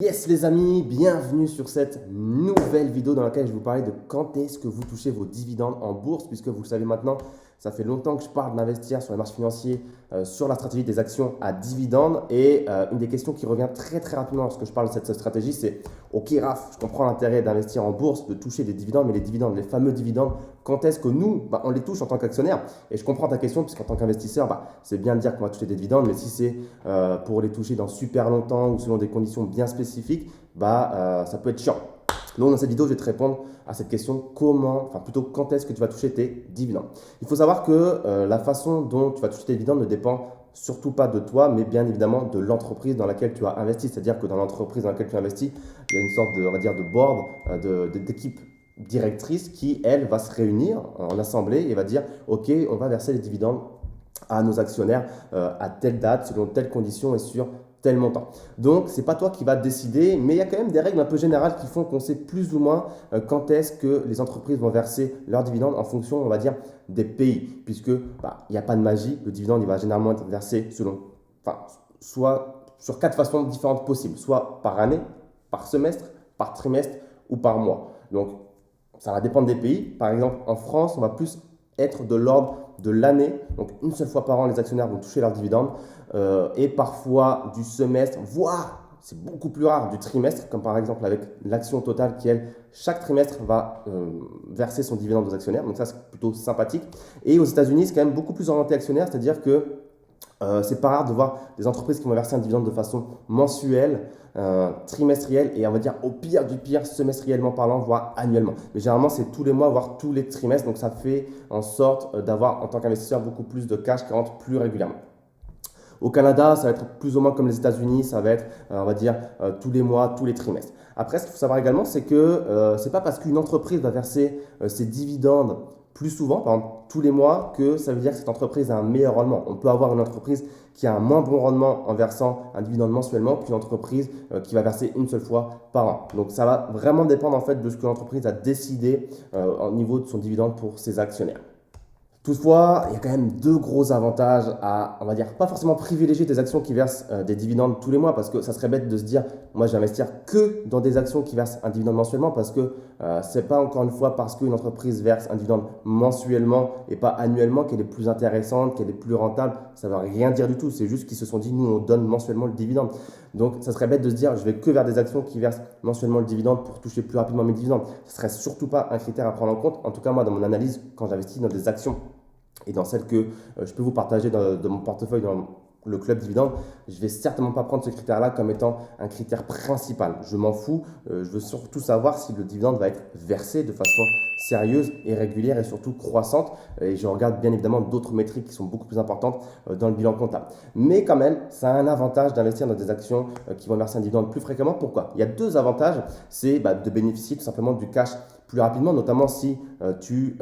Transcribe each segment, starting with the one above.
Yes les amis, bienvenue sur cette nouvelle vidéo dans laquelle je vais vous parler de quand est-ce que vous touchez vos dividendes en bourse, puisque vous le savez maintenant, ça fait longtemps que je parle d'investir sur les marchés financiers, sur la stratégie des actions à dividendes. Et une des questions qui revient très rapidement lorsque je parle de cette stratégie, c'est ok Raph, je comprends l'intérêt d'investir en bourse, de toucher des dividendes, mais les dividendes, les fameux dividendes, quand est-ce que nous, on les touche en tant qu'actionnaire? Et je comprends ta question, puisqu'en tant qu'investisseur, c'est bien de dire qu'on va toucher des dividendes, mais si c'est pour les toucher dans super longtemps ou selon des conditions bien spécifiques, ça peut être chiant. Donc dans cette vidéo, je vais te répondre à cette question, quand est-ce que tu vas toucher tes dividendes? Il faut savoir que la façon dont tu vas toucher tes dividendes ne dépend surtout pas de toi, mais bien évidemment de l'entreprise dans laquelle tu as investi. C'est-à-dire que dans l'entreprise dans laquelle tu investis, il y a une sorte de, on va dire, de board, d'équipe directrice qui, elle, va se réunir en assemblée et va dire, OK, on va verser les dividendes à nos actionnaires à telle date, selon telles conditions et sur tel montant. Donc, ce n'est pas toi qui vas décider, mais il y a quand même des règles un peu générales qui font qu'on sait plus ou moins quand est-ce que les entreprises vont verser leurs dividendes en fonction, on va dire, des pays. Puisque il n'y a pas de magie, le dividende il va généralement être versé soit sur 4 façons différentes possibles, soit par année, par semestre, par trimestre ou par mois. Donc, ça va dépendre des pays. Par exemple, en France, on va plus être de l'ordre de l'année. Donc, une seule fois par an, les actionnaires vont toucher leurs dividendes. Et parfois du semestre, voire, c'est beaucoup plus rare, du trimestre, comme par exemple avec l'action totale qui, elle, chaque trimestre va verser son dividende aux actionnaires. Donc ça, c'est plutôt sympathique. Et aux États-Unis, c'est quand même beaucoup plus orienté actionnaire, c'est-à-dire que c'est pas rare de voir des entreprises qui vont verser un dividende de façon mensuelle, trimestrielle et on va dire au pire du pire semestriellement parlant, voire annuellement. Mais généralement c'est tous les mois, voire tous les trimestres, donc ça fait en sorte d'avoir en tant qu'investisseur beaucoup plus de cash qui rentre plus régulièrement. Au Canada, ça va être plus ou moins comme les États-Unis, ça va être, on va dire, tous les mois, tous les trimestres. Après, ce qu'il faut savoir également, c'est que ce n'est pas parce qu'une entreprise va verser ses dividendes plus souvent, par exemple tous les mois, que ça veut dire que cette entreprise a un meilleur rendement. On peut avoir une entreprise qui a un moins bon rendement en versant un dividende mensuellement qu'une entreprise qui va verser une seule fois par an. Donc ça va vraiment dépendre en fait de ce que l'entreprise a décidé au niveau de son dividende pour ses actionnaires. Toutefois, il y a quand même deux gros avantages à, on va dire, pas forcément privilégier des actions qui versent des dividendes tous les mois, parce que ça serait bête de se dire, moi, je vais investir que dans des actions qui versent un dividende mensuellement, parce que c'est pas encore une fois parce qu'une entreprise verse un dividende mensuellement et pas annuellement qu'elle est plus intéressante, qu'elle est plus rentable. Ça ne veut rien dire du tout. C'est juste qu'ils se sont dit, nous, on donne mensuellement le dividende. Donc, ça serait bête de se dire, je vais que vers des actions qui versent mensuellement le dividende pour toucher plus rapidement mes dividendes. Ce serait surtout pas un critère à prendre en compte. En tout cas, moi, dans mon analyse, quand j'investis dans des actions et dans celle que je peux vous partager de mon portefeuille dans le club dividende, je ne vais certainement pas prendre ce critère-là comme étant un critère principal. Je m'en fous. Je veux surtout savoir si le dividende va être versé de façon sérieuse et régulière et surtout croissante. Et je regarde bien évidemment d'autres métriques qui sont beaucoup plus importantes dans le bilan comptable. Mais quand même, ça a un avantage d'investir dans des actions qui vont verser un dividende plus fréquemment. Pourquoi? Il y a deux avantages. C'est de bénéficier tout simplement du cash plus rapidement, notamment si tu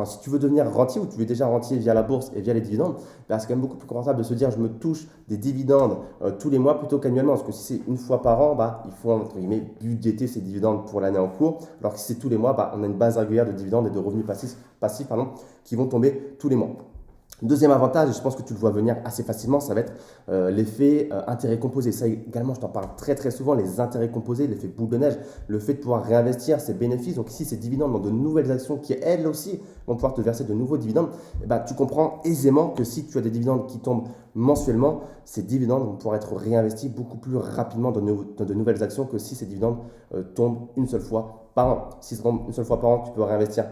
si tu veux devenir rentier ou tu es déjà rentier via la bourse et via les dividendes, c'est quand même beaucoup plus confortable de se dire je me touche des dividendes tous les mois plutôt qu'annuellement. Parce que si c'est une fois par an, il faut entre guillemets budgéter ces dividendes pour l'année en cours. Alors que si c'est tous les mois, on a une base régulière de dividendes et de revenus passifs qui vont tomber tous les mois. Deuxième avantage, et je pense que tu le vois venir assez facilement, ça va être l'effet intérêt composé. Ça également, je t'en parle très souvent, les intérêts composés, l'effet boule de neige, le fait de pouvoir réinvestir ses bénéfices, donc ici ces dividendes dans de nouvelles actions qui elles aussi vont pouvoir te verser de nouveaux dividendes, tu comprends aisément que si tu as des dividendes qui tombent mensuellement, ces dividendes vont pouvoir être réinvestis beaucoup plus rapidement dans de nouvelles actions que si ces dividendes tombent une seule fois par an. Si ça tombe une seule fois par an, tu peux réinvestir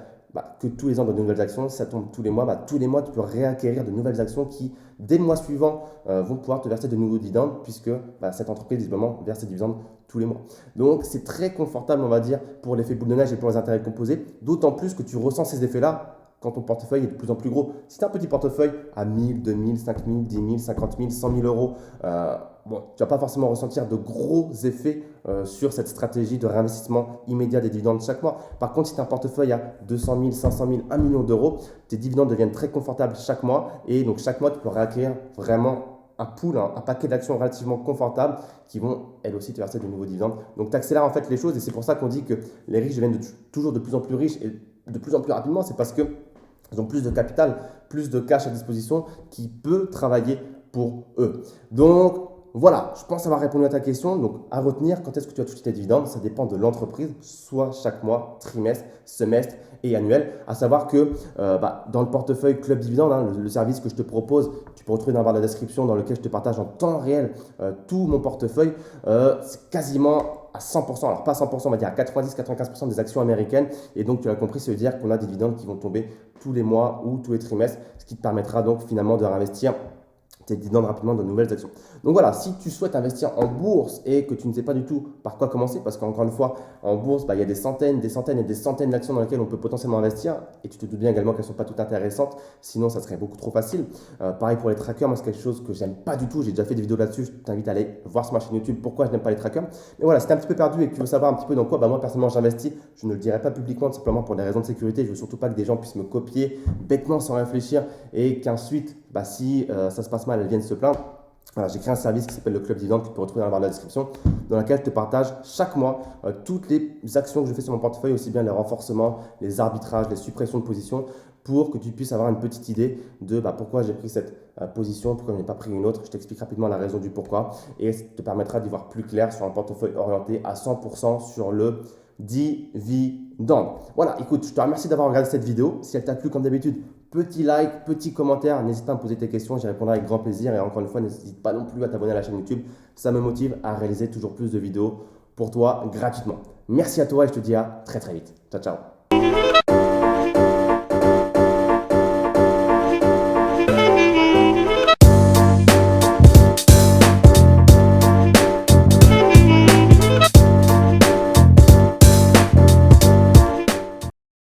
que tous les ans dans de nouvelles actions. Si ça tombe tous les mois, tous les mois, tu peux réacquérir de nouvelles actions qui, dès le mois suivant, vont pouvoir te verser de nouveaux dividendes puisque cette entreprise, visiblement, verse ses dividendes tous les mois. Donc, c'est très confortable, on va dire, pour l'effet boule de neige et pour les intérêts composés, d'autant plus que tu ressens ces effets-là quand ton portefeuille est de plus en plus gros. Si tu as un petit portefeuille à 1000, 2000, 5000, 10 000, 50 000, 100 000 euros, tu ne vas pas forcément ressentir de gros effets sur cette stratégie de réinvestissement immédiat des dividendes chaque mois. Par contre, si tu as un portefeuille à 200 000, 500 000, 1 million d'euros, tes dividendes deviennent très confortables chaque mois. Et donc, chaque mois, tu peux réacquérir vraiment un pool, un paquet d'actions relativement confortables qui vont, elles aussi, te verser de nouveaux dividendes. Donc, tu accélères en fait les choses et c'est pour ça qu'on dit que les riches deviennent toujours de plus en plus riches et de plus en plus rapidement. C'est parce qu'ils ont plus de capital, plus de cash à disposition qui peut travailler pour eux. Donc, voilà, je pense avoir répondu à ta question. Donc, à retenir, quand est-ce que tu vas toucher tes dividendes? Ça dépend de l'entreprise, soit chaque mois, trimestre, semestre et annuel. À savoir que dans le portefeuille Club Dividende, hein, le service que je te propose, tu peux retrouver dans la barre de la description dans lequel je te partage en temps réel tout mon portefeuille. C'est quasiment à 100%, alors pas 100%, on va dire à 90-95% des actions américaines. Et donc, tu as compris, ça veut dire qu'on a des dividendes qui vont tomber tous les mois ou tous les trimestres, ce qui te permettra donc finalement de réinvestir tes dividendes rapidement de nouvelles actions. Donc voilà, si tu souhaites investir en bourse et que tu ne sais pas du tout par quoi commencer, parce qu'encore une fois, en bourse, il y a des centaines et des centaines d'actions dans lesquelles on peut potentiellement investir, et tu te doutes bien également qu'elles ne sont pas toutes intéressantes, sinon ça serait beaucoup trop facile. Pareil pour les trackers, moi c'est quelque chose que j'aime pas du tout, j'ai déjà fait des vidéos là-dessus, je t'invite à aller voir sur ma chaîne YouTube pourquoi je n'aime pas les trackers. Mais voilà, si tu es un petit peu perdu et que tu veux savoir un petit peu dans quoi moi personnellement j'investis, je ne le dirai pas publiquement tout simplement pour des raisons de sécurité, je veux surtout pas que des gens puissent me copier bêtement sans réfléchir et qu'ensuite, si ça se passe mal, elles viennent se plaindre. Voilà, j'ai créé un service qui s'appelle le Club Dividende que tu peux retrouver dans la barre de la description, dans laquelle je te partage chaque mois toutes les actions que je fais sur mon portefeuille, aussi bien les renforcements, les arbitrages, les suppressions de positions, pour que tu puisses avoir une petite idée de pourquoi j'ai pris cette position, pourquoi je n'ai pas pris une autre. Je t'explique rapidement la raison du pourquoi et ça te permettra d'y voir plus clair sur un portefeuille orienté à 100% sur le dividende. Voilà, écoute, je te remercie d'avoir regardé cette vidéo. Si elle t'a plu, comme d'habitude, petit like, petit commentaire, n'hésite pas à me poser tes questions, j'y répondrai avec grand plaisir. Et encore une fois, n'hésite pas non plus à t'abonner à la chaîne YouTube, ça me motive à réaliser toujours plus de vidéos pour toi gratuitement. Merci à toi et je te dis à très très vite. Ciao, ciao.